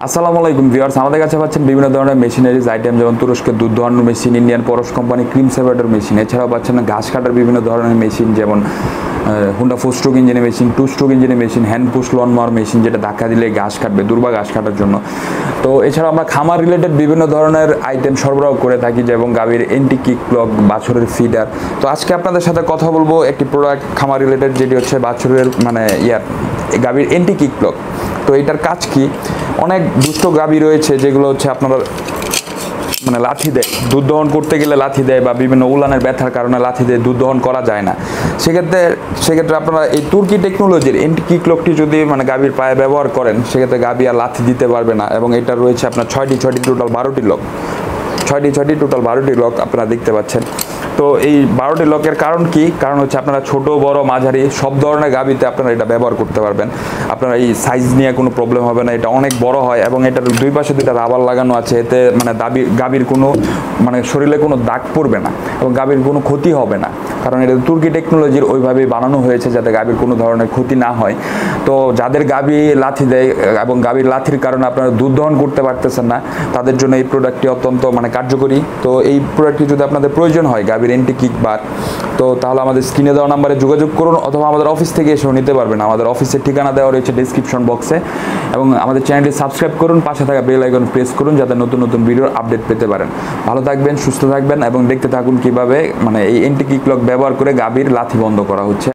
আসসালামু আলাইকুম ভিউয়ার্স, আমাদের কাছে পাচ্ছেন বিভিন্ন ধরনের মেশিনারিজ আইটেম, যেমন তুরস্কের দুধ দোহানোর মেশিন, ইন্ডিয়ান পরশ কোম্পানি ক্রিম সেপারেটর মেশিন। এছাড়াও পাচ্ছেন ঘাস কাটার বিভিন্ন ধরনের মেশিন, যেমন হুন্ডা 4 স্ট্রোক ইঞ্জিনের মেশিন, 2 স্ট্রোক ইঞ্জিনের মেশিন, হ্যান্ড পুশ লন মার মেশিন, যেটা ধাক্কা দিলে ঘাস কাটবে, দুর্বা ঘাস কাটার জন্য। তো এছাড়াও আমরা খামার রিলেটেড বিভিন্ন ধরনের আইটেম সরবরাহ করে থাকি, যেমন গাভীর এন্টি কিক ব্লক, বাছুরের ফিডার। তো আজকে আপনাদের সাথে কথা বলবো একটি প্রোডাক্ট খামার রিলেটেড, যেটি হচ্ছে বাছুরের গাভীর এন্টি কিক ব্লক। তো এটার কাজ কি? অনেক দুষ্ট গাভী রয়েছে যেগুলো হচ্ছে আপনারা লাথি দেয়, দুধ দহন করতে গেলে লাথি দেয়, বা বিভিন্ন উলানের ব্যথার কারণে লাথি দিয়ে দুধ দহন করা যায় না। সেক্ষেত্রে আপনারা এই তুর্কি টেকনোলজির এন্টি কিক লকটি যদি গাভীর পায়ে ব্যবহার করেন, সেক্ষেত্রে গাভী আর লাথি দিতে পারবে না। এবং এটা রয়েছে আপনার 6টি টোটাল 12টি লক, 6টি টোটাল 12টি লক আপনারা দেখতে পাচ্ছেন। তো এই 12টি লকের কারণ কি? কারণ হচ্ছে আপনারা ছোট বড় মাঝারি সব ধরনের গাভীতে আপনারা এটা ব্যবহার করতে পারবেন। আপনারা এই সাইজ নিয়ে কোনো প্রবলেম হবে না। এটা অনেক বড় হয় এবং এটার দুই পাশে দুইটা রাবার লাগানো আছে। এতে গাভীর কোনো শরীরে কোনো দাগ পড়বে না এবং গাভীর কোনো ক্ষতি হবে না, কারণ এটা তুর্কি টেকনোলজির ওইভাবেই বানানো হয়েছে যাতে গাভীর কোনো ধরনের ক্ষতি না হয়। তো যাদের গাভী লাথি দেয় এবং গাভীর লাথির কারণে আপনারা দুধ দহন করতে পারতেছেন না, তাদের জন্য এই প্রোডাক্টটি অত্যন্ত কার্যকরী। তো এই প্রোডাক্টটি যদি আপনাদের প্রয়োজন হয় গাভীর এন্টি কিক বার, তো তাহলে আমাদের স্ক্রিনে দেওয়া নাম্বারে যোগাযোগ করুন, অথবা আমাদের অফিস থেকে এসেও নিতে পারবেন। আমাদের অফিসের ঠিকানা দেওয়া রয়েছে ডেসক্রিপশন বক্সে। এবং আমাদের চ্যানেলটি সাবস্ক্রাইব করুন, পাশে থাকা বেল আইকন প্রেস করুন, যাতে নতুন নতুন ভিডিওর আপডেট পেতে পারেন। ভালো থাকবেন, সুস্থ থাকবেন এবং দেখতে থাকুন কিভাবে এই এন্টি কিক লক ব্যবহার করে গাভীর লাথি বন্ধ করা হচ্ছে।